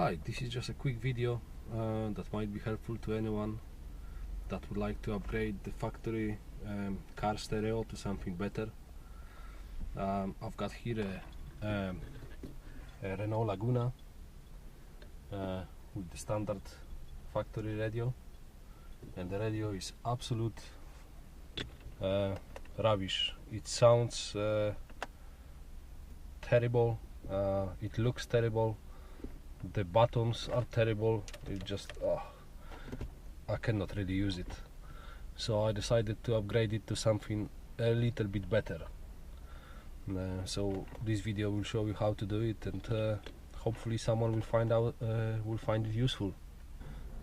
Hi, this is just a quick video that might be helpful to anyone that would like to upgrade the factory car stereo to something better. I've got here a Renault Laguna with the standard factory radio, and the radio is absolute rubbish. It sounds terrible, it looks terrible, the buttons are terrible. It just I cannot really use it, so I decided to upgrade it to something a little bit better. So this video will show you how to do it, and hopefully someone will find it useful.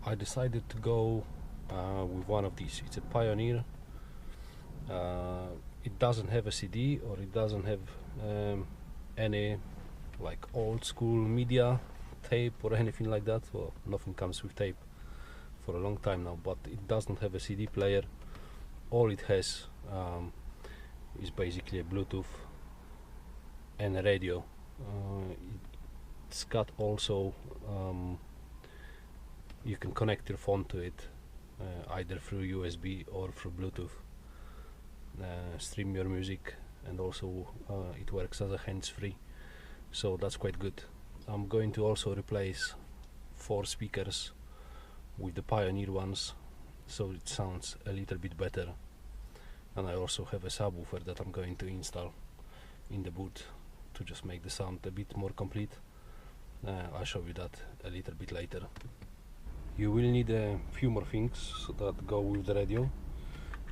I decided to go with one of these. It's a Pioneer. It doesn't have a CD, or it doesn't have any like old school media tape or anything like that. Well, nothing comes with tape for a long time now, but it doesn't have a CD player. All it has is basically a Bluetooth and a radio. It's got also you can connect your phone to it, either through USB or through Bluetooth, stream your music, and also it works as a hands-free, so that's quite good. I'm going to also replace 4 speakers with the Pioneer ones, so it sounds a little bit better. And I also have a subwoofer that I'm going to install in the boot to just make the sound a bit more complete. I'll show you that a little bit later. You will need a few more things that go with the radio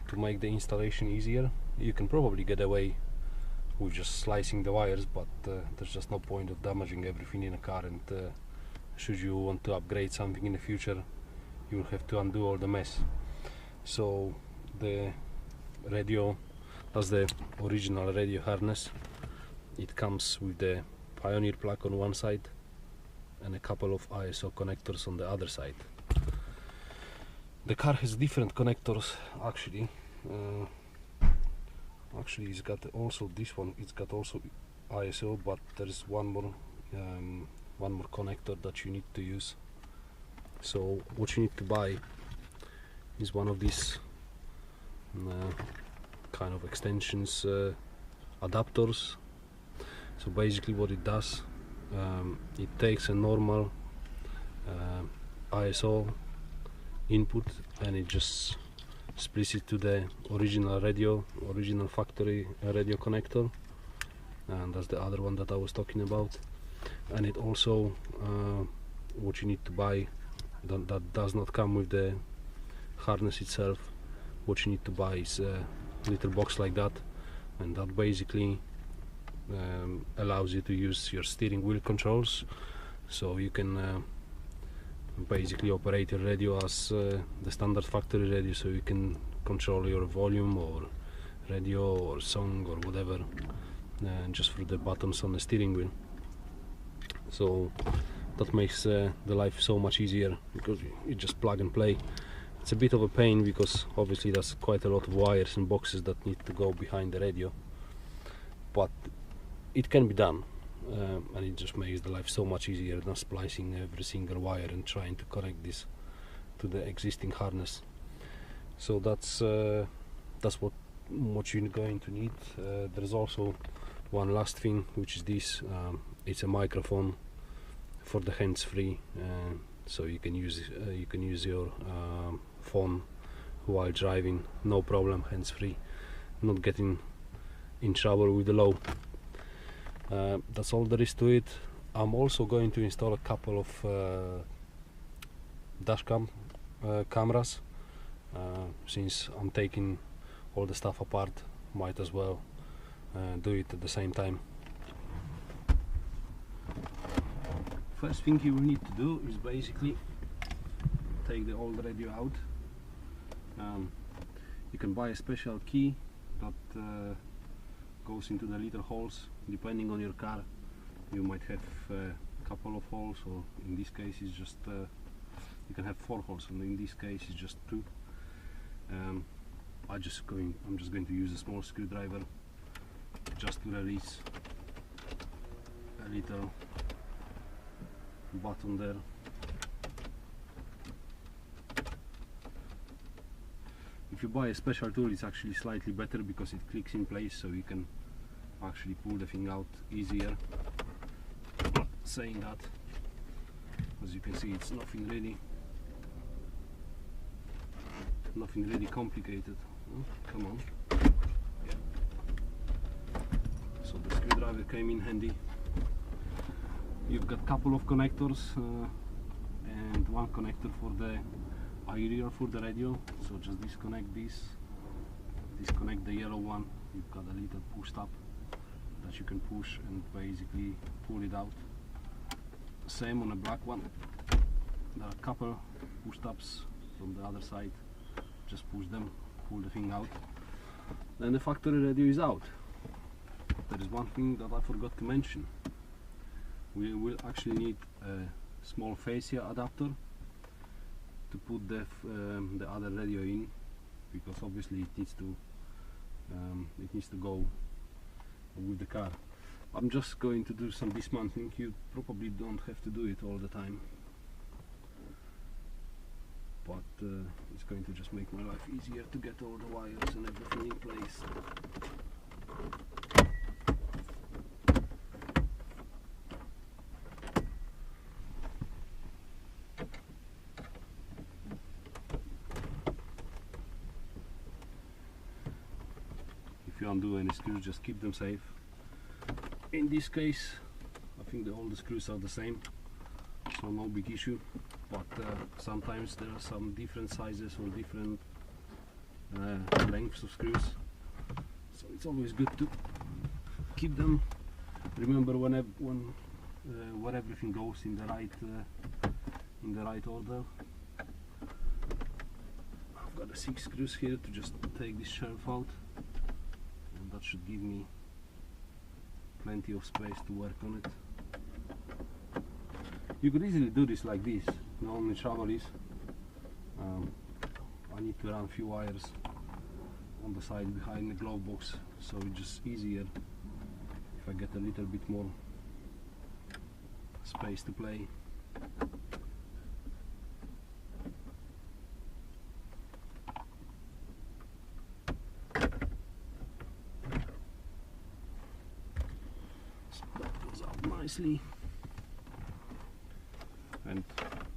to make the installation easier. You can probably get away with just slicing the wires, but there's just no point of damaging everything in a car, and should you want to upgrade something in the future, you will have to undo all the mess. So the radio, that's the original radio harness. It comes with the Pioneer plug on one side and a couple of ISO connectors on the other side. The car has different connectors actually. Actually, it's got also this one. It's got also ISO, but there is one more connector that you need to use. So what you need to buy is one of these kind of extensions, adapters. So basically, what it does, it takes a normal ISO input and it just splits it to the original factory radio connector, and that's the other one that I was talking about. And it also, what you need to buy, that does not come with the harness itself. What you need to buy is a little box like that, and that basically allows you to use your steering wheel controls, so you can basically operate your radio as the standard factory radio, so you can control your volume or radio or song or whatever just through the buttons on the steering wheel. So that makes the life so much easier, because you just plug and play. It's a bit of a pain because obviously there's quite a lot of wires and boxes that need to go behind the radio, but it can be done. And it just makes the life so much easier than splicing every single wire and trying to connect this to the existing harness. So that's what you're going to need. There's also one last thing, which is this. It's a microphone for the hands-free, so you can use your phone while driving, no problem, hands-free, not getting in trouble with the law. That's all there is to it. I'm also going to install a couple of dashcam cameras. Since I'm taking all the stuff apart, might as well do it at the same time. First thing you will need to do is basically take the old radio out. You can buy a special key that goes into the little holes. Depending on your car, you might have a couple of holes, or in this case it's just you can have 4 holes, and in this case it's just 2. I'm just going to use a small screwdriver just to release a little button there. If you buy a special tool, it's actually slightly better because it clicks in place, so you can actually pull the thing out easier. But saying that, as you can see, it's nothing really complicated. Oh, come on. Yeah. So the screwdriver came in handy. You've got a couple of connectors and one connector for the area for the radio, so just disconnect the yellow one. You've got a little push tab that you can push and basically pull it out. Same on the black one, there are a couple push tabs from the other side, just push them, pull the thing out, then the factory radio is out. There is one thing that I forgot to mention. We will actually need a small fascia adapter to put the other radio in, because obviously it needs to go with the car. I'm just going to do some dismantling. You probably don't have to do it all the time, but it's going to just make my life easier to get all the wires and everything in place. If you undo any screws, just keep them safe. In this case, I think all the screws are the same, so no big issue, but sometimes there are some different sizes or different lengths of screws, so it's always good to keep them. Remember where everything goes in the right order. I've got the 6 screws here to just take this shelf out, and that should give me plenty of space to work on it. You could easily do this like this. The only trouble is I need to run a few wires on the side behind the glove box, so it's just easier if I get a little bit more space to play. Nicely, and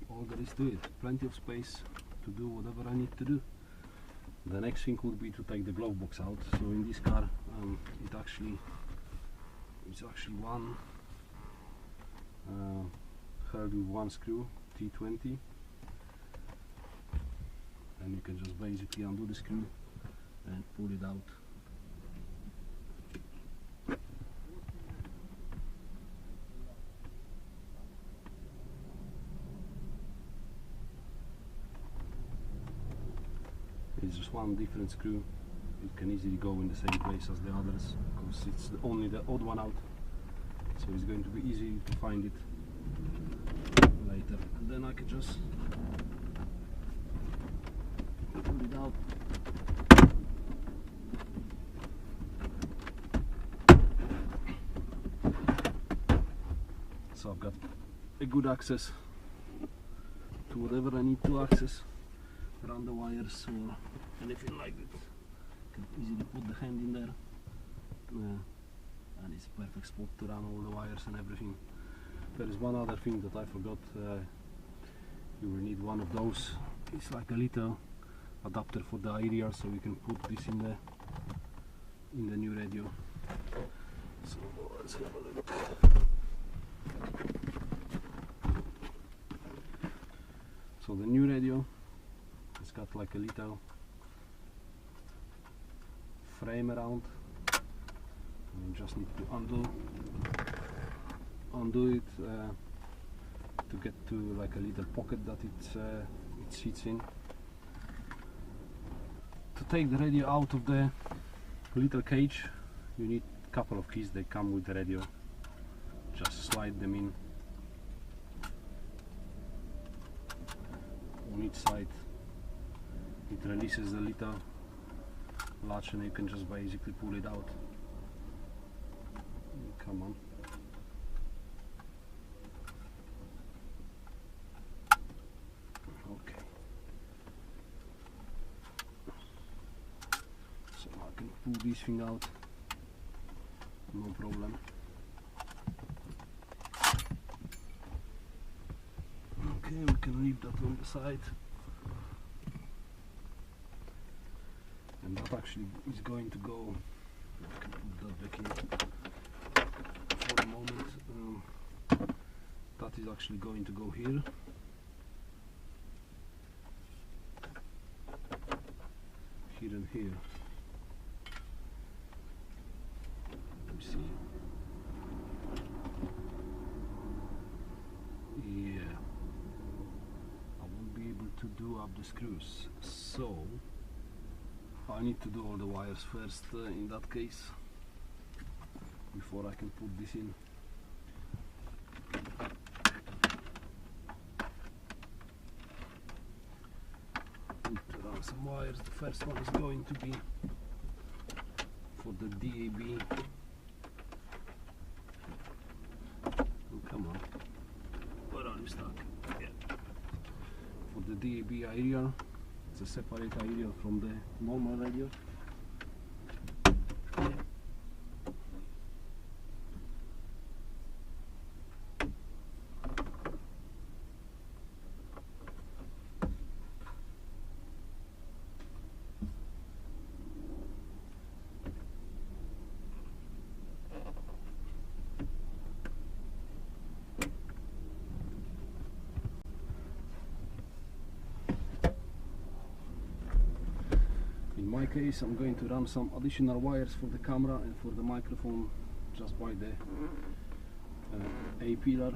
all there is to it. Plenty of space to do whatever I need to do. The next thing would be to take the glove box out. So in this car, it's actually one held with one screw, T20, and you can just basically undo the screw and pull it out. It's just one different screw. It can easily go in the same place as the others because it's only the odd one out, so it's going to be easy to find it later, and then I can just pull it out. So I've got a good access to whatever I need to access around the wires or anything like that. Can easily put the hand in there, and it's a perfect spot to run all the wires and everything. There is one other thing that I forgot. You will need one of those. It's like a little adapter for the area, so you can put this in the new radio. So let's have a look. So the new radio, it's got like a little frame around, and you just need to undo it to get to like a little pocket that it sits in. To take the radio out of the little cage, you need a couple of keys. They come with the radio. Just slide them in on each side. It releases the little latch and you can just basically pull it out. Come on. pull this thing out, no problem. Okay, we can leave that on the side, and that actually is going to go, I can put that back in for the moment. That is actually going to go here. Here and here. Let me see. Yeah, I won't be able to do up the screws, so I need to do all the wires first in that case, before I can put this in. Some wires. The first one is going to be for the DAB. Oh, come on, where are you stuck? Yeah. For the DAB aerial, it's a separate aerial from the normal radio. In my case, I'm going to run some additional wires for the camera and for the microphone just by the A pillar.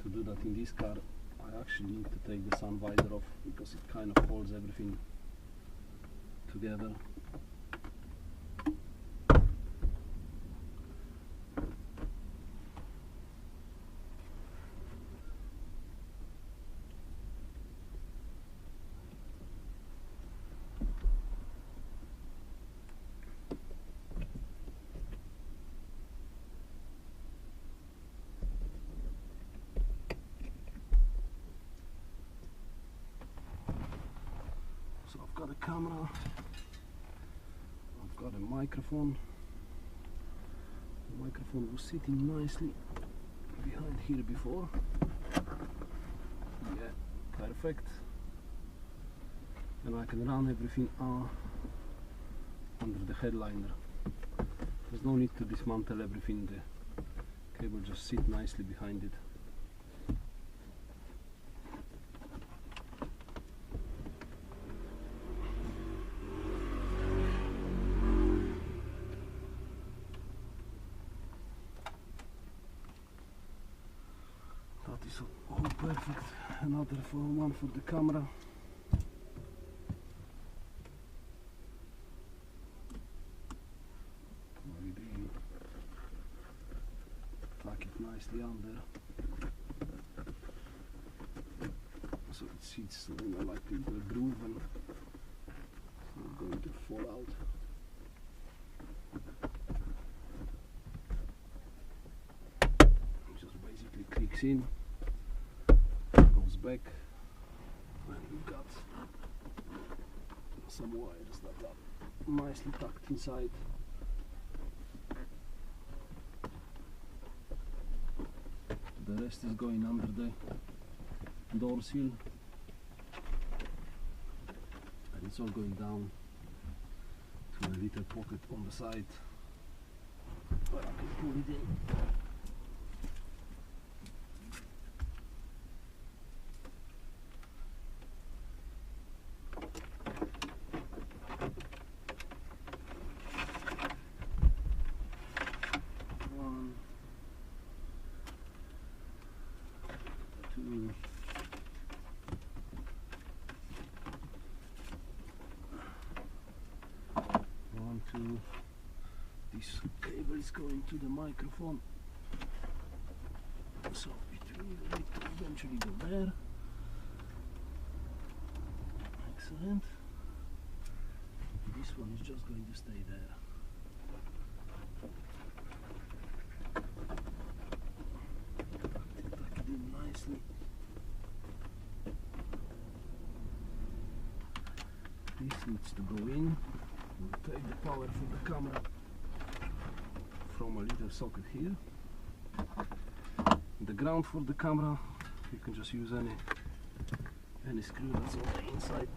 To do that in this car, I actually need to take the sun visor off because it kind of holds everything together. So I've got a camera, I've got a microphone. The microphone was sitting nicely behind here before. Yeah, perfect. And I can run everything under the headliner. There's no need to dismantle everything, the cable just sits nicely behind it. That is all perfect. Another one for the camera. Tuck it nicely under, so it sits like in the groove and it's not going to fall out. It just basically clicks in, goes back, and you've got some wires that are nicely tucked inside. The rest is going under the door seal, and it's all going down to a little pocket on the side where I can pull it in. This cable is going to the microphone, so it will need to eventually go there. Excellent. This one is just going to stay there. Tuck it in nicely. needs to go in. We'll take the power from the camera from a little socket here. The ground for the camera, you can just use any screw that's on the inside.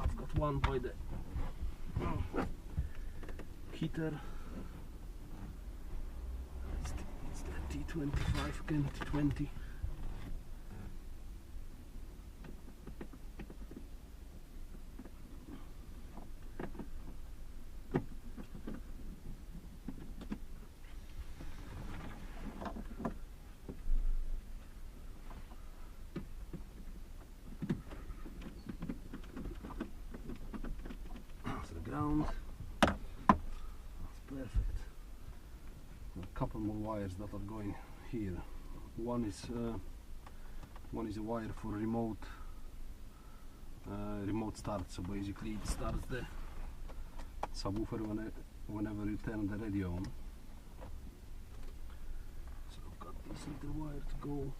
I've got one by the heater. It's the T25 again, T20. Ground. That's perfect. A couple more wires that are going here. One is a wire for remote start. So basically, it starts the subwoofer whenever you turn the radio on. So I've got this little wire to go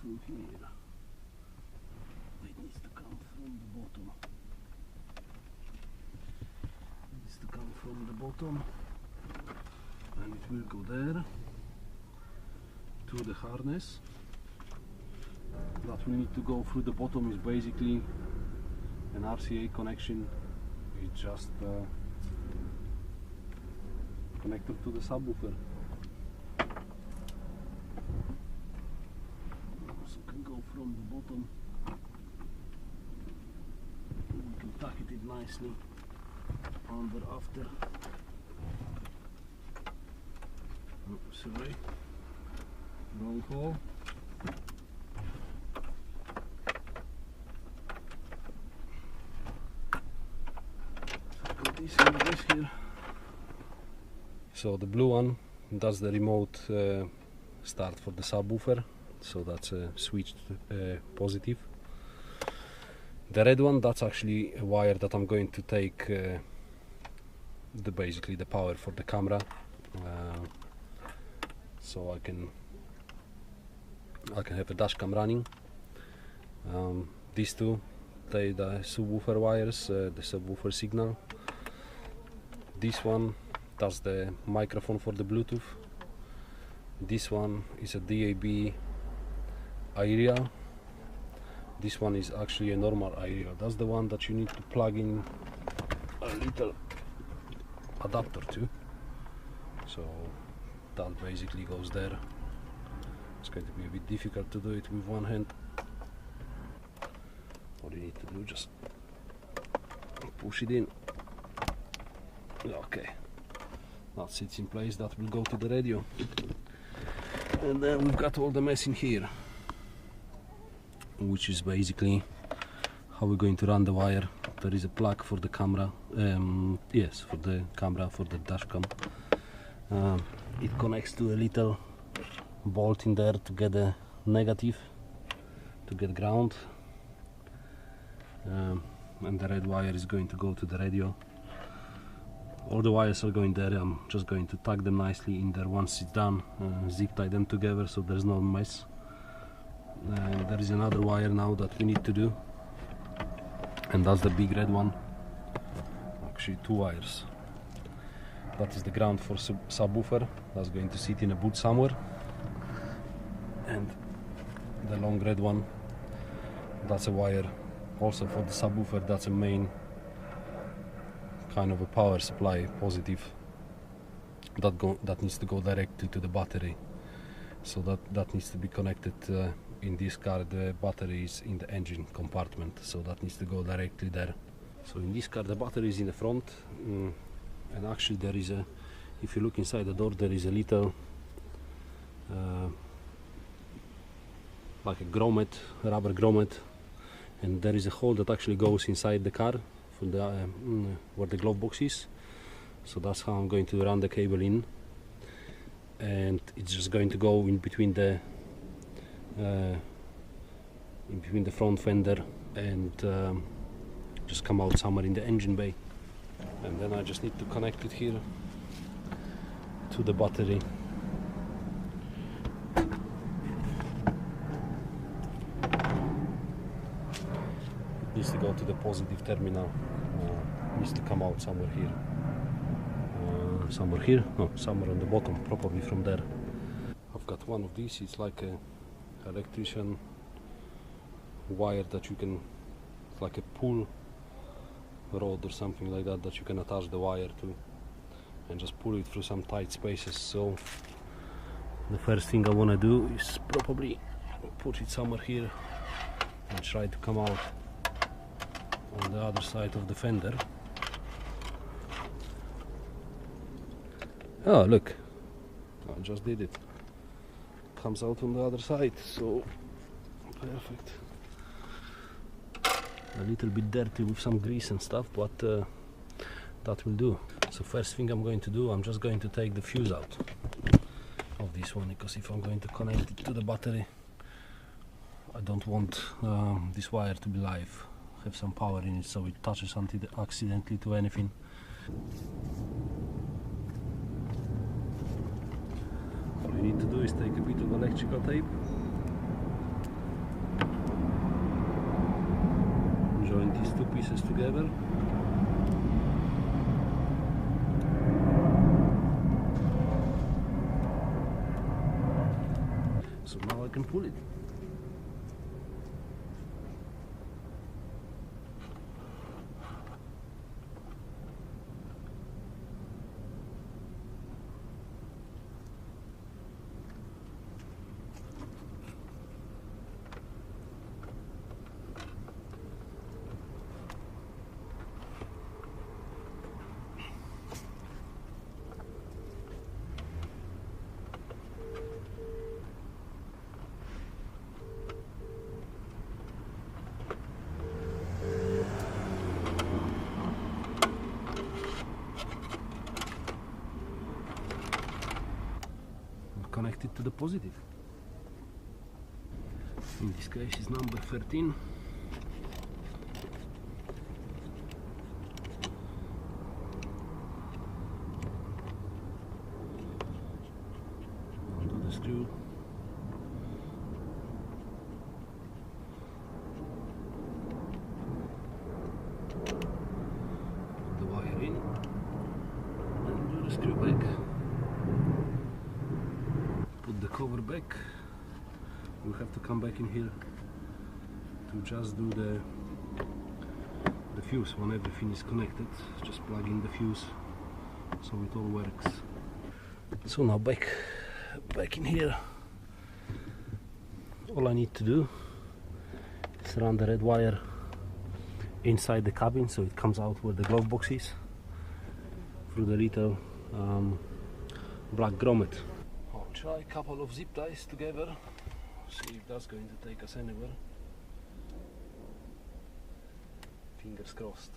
through here. It needs to come from the bottom. From the bottom, and it will go there to the harness. That we need to go through the bottom is basically an RCA connection. It's just connected to the subwoofer. So can go from the bottom. We can tuck it in nicely under after. Sorry, wrong hole. So got this and this here. So the blue one, that's the remote start for the subwoofer. So that's switched positive. The red one, that's actually a wire that I'm going to take basically the power for the camera, so I can have a dash cam running. These two, the subwoofer wires, the subwoofer signal. This one, that's the microphone for the Bluetooth. This one is a DAB aerial. This one is actually a normal aerial. That's the one that you need to plug in a little adapter to. So that basically goes there. It's going to be a bit difficult to do it with one hand. What you need to do, just push it in. Okay, that sits in place. That will go to the radio. And then we've got all the mess in here, which is basically how we're going to run the wire. There is a plug for the camera, yes, for the camera, for the dash cam. It connects to a little bolt in there to get a negative, to get ground, and the red wire is going to go to the radio. All the wires are going there. I'm just going to tuck them nicely in there once it's done, zip tie them together so there's no mess. There is another wire now that we need to do, and that's the big red one. Actually, two wires. That is the ground for subwoofer. That's going to sit in a boot somewhere. And the long red one, that's a wire also for the subwoofer. That's a main kind of a power supply, positive, that needs to go directly to the battery. So that needs to be connected. In this car, the battery is in the engine compartment, so that needs to go directly there. So in this car, the battery is in the front, and actually there is a, if you look inside the door, there is a little like a grommet, rubber grommet, and there is a hole that actually goes inside the car for the where the glove box is. So that's how I'm going to run the cable in, and it's just going to go in between the front fender and just come out somewhere in the engine bay, and then I just need to connect it here to the battery. It needs to go to the positive terminal, needs to come out somewhere here. Somewhere here? No, somewhere on the bottom, probably from there. I've got one of these, it's like a electrician wire that you can, it's like a pull rod or something like that you can attach the wire to and just pull it through some tight spaces. So the first thing I want to do is probably put it somewhere here and try to come out on the other side of the fender. Oh, look, I just did it. Comes out on the other side, so perfect. A little bit dirty with some grease and stuff, but that will do. So first thing I'm going to do, I'm just going to take the fuse out of this one, because if I'm going to connect it to the battery, I don't want this wire to be live, have some power in it, so it touches accidentally to anything. All you need to do is take a bit of electrical tape, join these two pieces together. So now I can pull it. Connected to the positive. In this case is number 13. Undo the screw. Put the wire in and do the screw back. Put the cover back. We'll have to come back in here to just do the fuse when everything is connected. Just plug in the fuse so it all works. So now back in here, all I need to do is run the red wire inside the cabin so it comes out where the glove box is through the little black grommet. I'll try a couple of zip ties together, see if that's going to take us anywhere. Fingers crossed.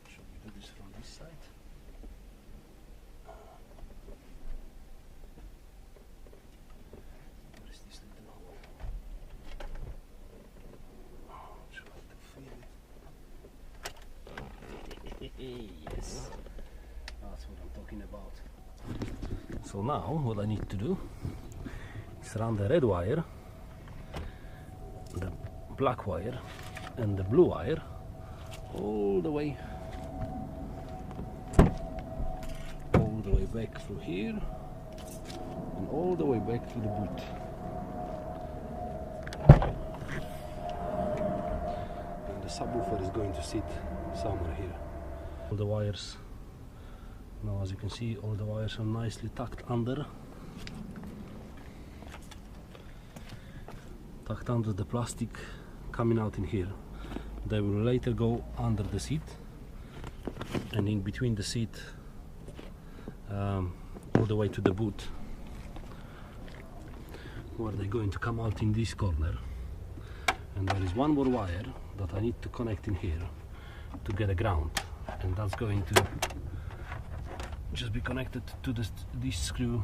Should we do this from this side? Where is this little hole? Try to feel it. Yes, that's what I'm talking about. So now what I need to do is run the red wire, the black wire and the blue wire all the way back through here and all the way back to the boot. And the subwoofer is going to sit somewhere here. All the wires, now as you can see, all the wires are nicely tucked under the plastic coming out in here. They will later go under the seat and in between the seat all the way to the boot, where they're going to come out in this corner. And there is one more wire that I need to connect in here to get a ground, and that's going to just be connected to this screw,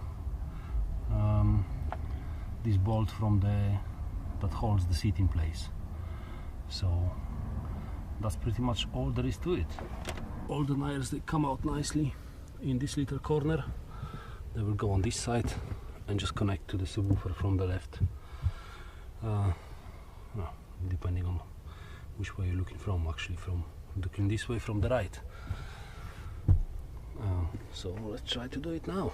this bolt from that holds the seat in place. So that's pretty much all there is to it. All the wires, they come out nicely in this little corner. They will go on this side and just connect to the subwoofer from the left. well, depending on which way you're looking from. Actually, from looking this way from the right. So let's try to do it now.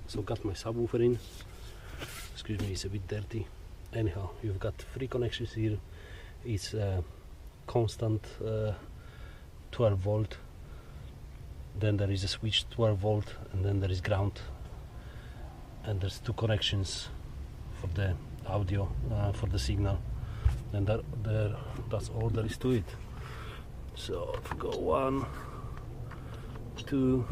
So got my subwoofer in. Excuse me, it's a bit dirty. Anyhow, you've got 3 connections here. It's constant 12 volt. Then there is a switch 12 volt, and then there is ground. And there's 2 connections for the audio, for the signal. And that's all there is to it. So if we go 1, 2,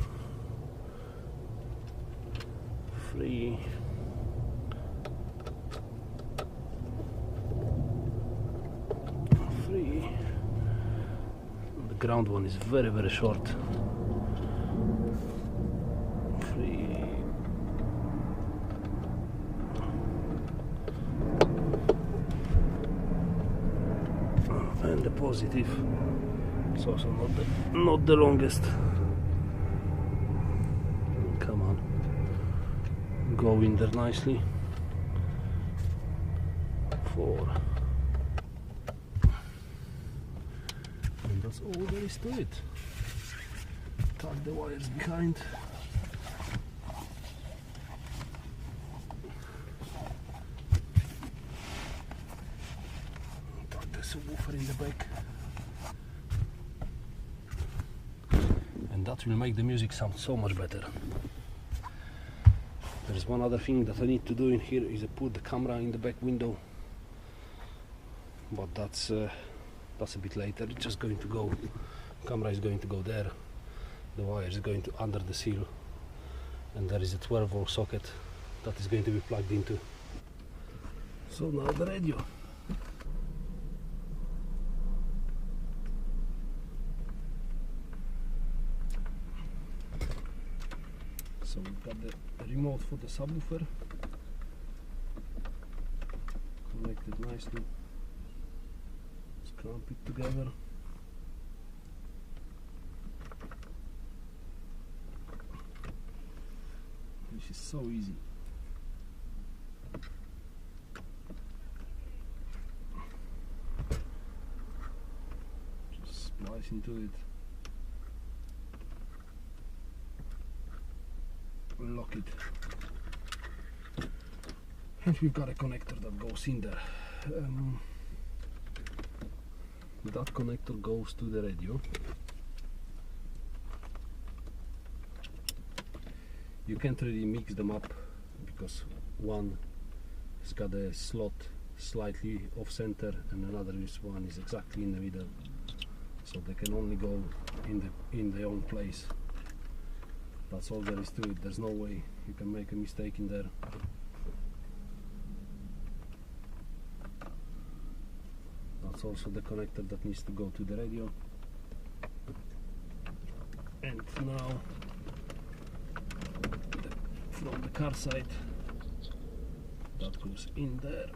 3. The ground one is very, very short. 3. And the positive. It's also not the longest. Come on, go in there nicely. 4. And that's all there is to it. Tuck the wires behind. Tuck the subwoofer in the back. And that will make the music sound so much better. There's one other thing that I need to do in here is put the camera in the back window, but that's a bit later. It's just going to go, camera is going to go there, the wire is going to under the seal, and there is a 12 volt socket that is going to be plugged into. So now the radio. So we've got the remote for the subwoofer connected nicely. Let's clamp it together. This is so easy. Just splice into it. Lock it, and we've got a connector that goes in there. That connector goes to the radio. You can't really mix them up because one has got a slot slightly off center and another one is exactly in the middle, so they can only go in their own place. That's all there is to it. There's no way you can make a mistake in there. That's also the connector that needs to go to the radio. And now from the car side, that goes in there.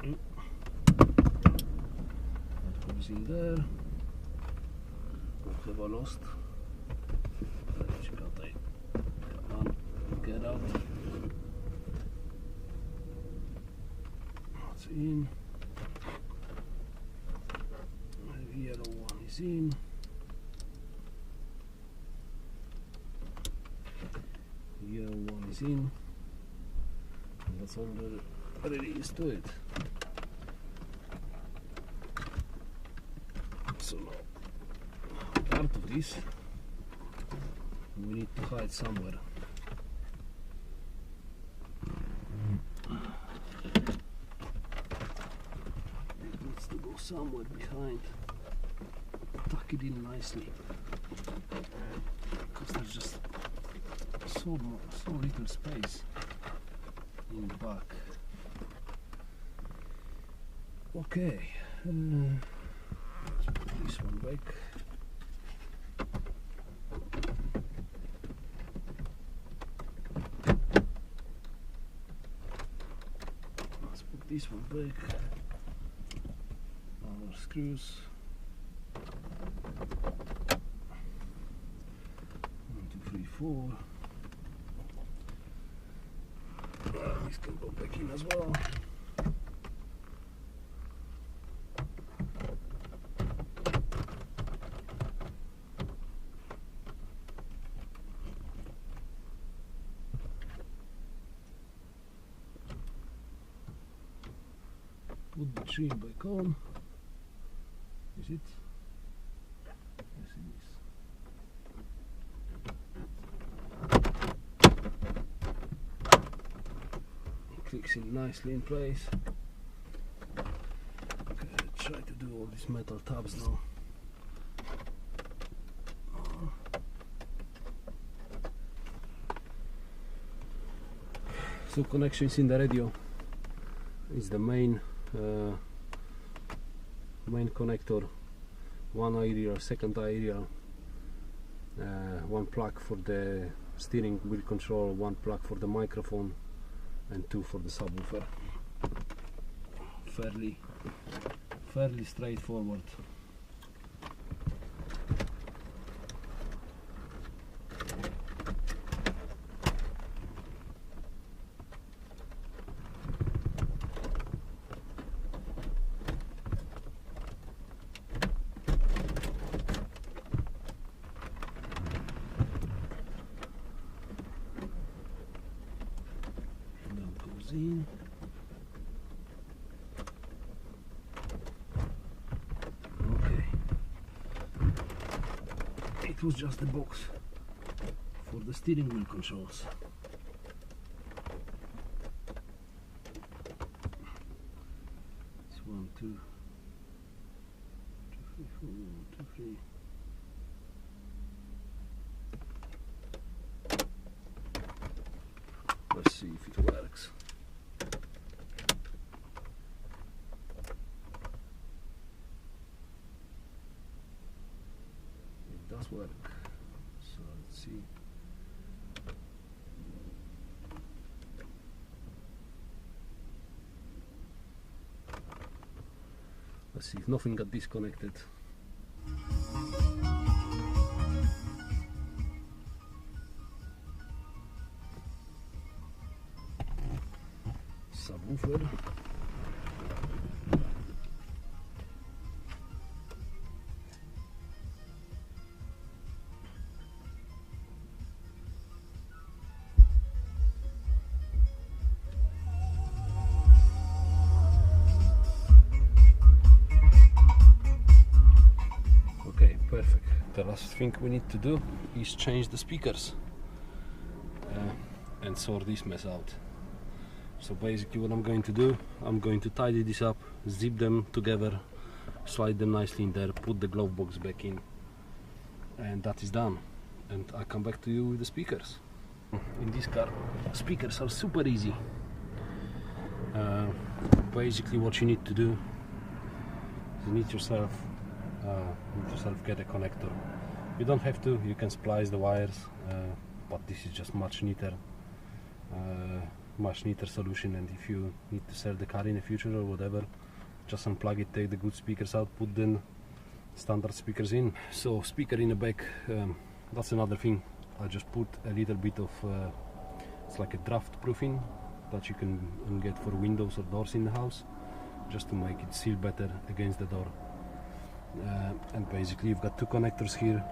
That goes in there. What have I lost? Come on, get out. That's in. The yellow one is in. The yellow one is in. And that's all there really is to it. So now, part of this we need to hide somewhere. It needs to go somewhere behind. Tuck it in nicely, because there's just so little space in the back. Okay, let's put this one back. This one back. Our screws. 1, 2, 3, 4. This can go back in as well. Put the tree back on. Is it? Yes, it is. It clicks in nicely in place. Okay, let's try to do all these metal tabs now. So connections in the radio is the main connector, one aerial, second aerial, one plug for the steering wheel control, one plug for the microphone, and two for the subwoofer. Fairly straightforward. In. Okay, it was just a box for the steering wheel controls. It's 1, 2, 3, 4, 1, 2, 3. Let's see if it works. Does work. So let's see. Let's see if nothing got disconnected. Subwoofer. Perfect. The last thing we need to do is change the speakers and sort this mess out. So basically what I'm going to do, I'm going to tidy this up, zip them together, slide them nicely in there, put the glove box back in, and that is done. And I'll come back to you with the speakers. In this car, speakers are super easy. Basically what you need to do is you need yourself get a connector. You don't have to, you can splice the wires, but this is just much neater solution. And if you need to sell the car in the future or whatever, just unplug it, take the good speakers out, put the standard speakers in. So speaker in the back, that's another thing. I just put a little bit of it's like a draft proofing that you can get for windows or doors in the house, just to make it seal better against the door. And basically you've got two connectors here.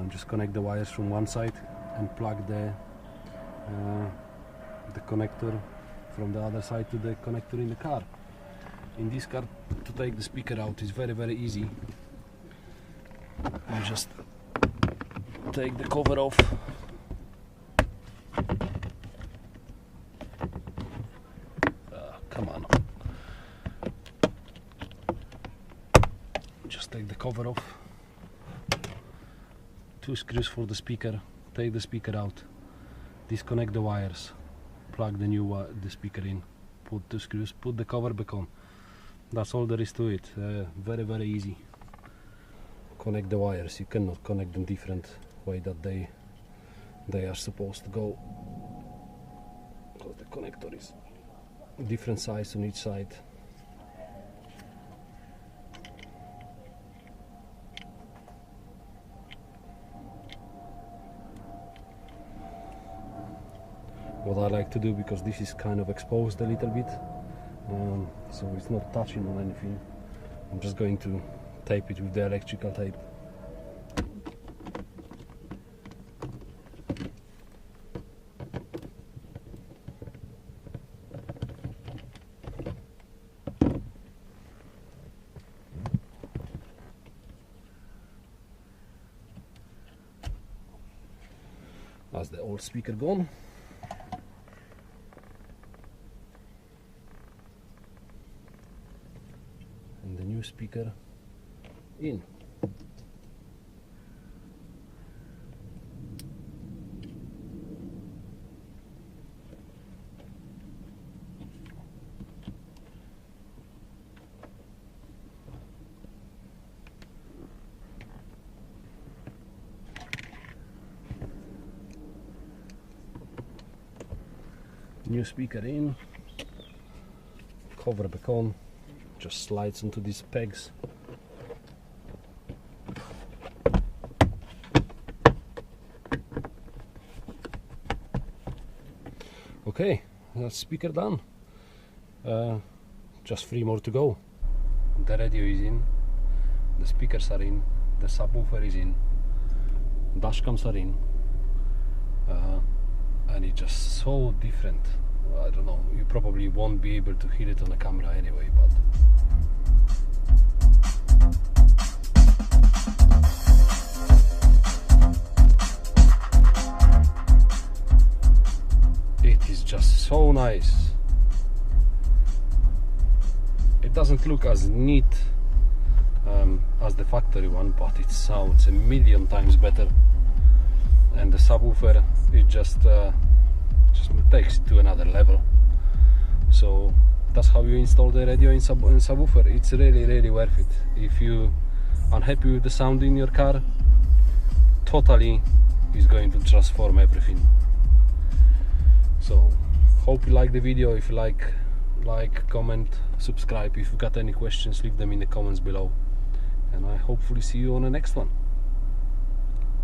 Just connect the wires from one side and plug the connector from the other side to the connector in the car. In this car, to take the speaker out is very easy. You just take the cover off, come on, just take the cover off, 2 screws for the speaker, take the speaker out, disconnect the wires, plug the speaker in, put 2 screws, put the cover back on. That's all there is to it. Very easy. Connect the wires. You cannot connect them different way that they are supposed to go, because the connector is different size on each side. what I like to do, because this is kind of exposed a little bit, so it's not touching on anything. I'm just going to tape it with the electrical tape. That's the old speaker gone. And the new speaker in. New speaker in, cover back on, just slides onto these pegs. Okay, that's speaker done. Just 3 more to go. The radio is in, the speakers are in, the subwoofer is in, dashcams are in. And it's just so different. I don't know, you probably won't be able to hear it on the camera anyway, but it is just so nice. It doesn't look as neat as the factory one, but it sounds a million times better. And the subwoofer, it just takes it to another level. So that's how you install the radio in subwoofer. It's really worth it. If you are unhappy with the sound in your car, totally is going to transform everything. So hope you like the video. If you like, comment, subscribe. If you got any questions, leave them in the comments below, and I hopefully see you on the next one.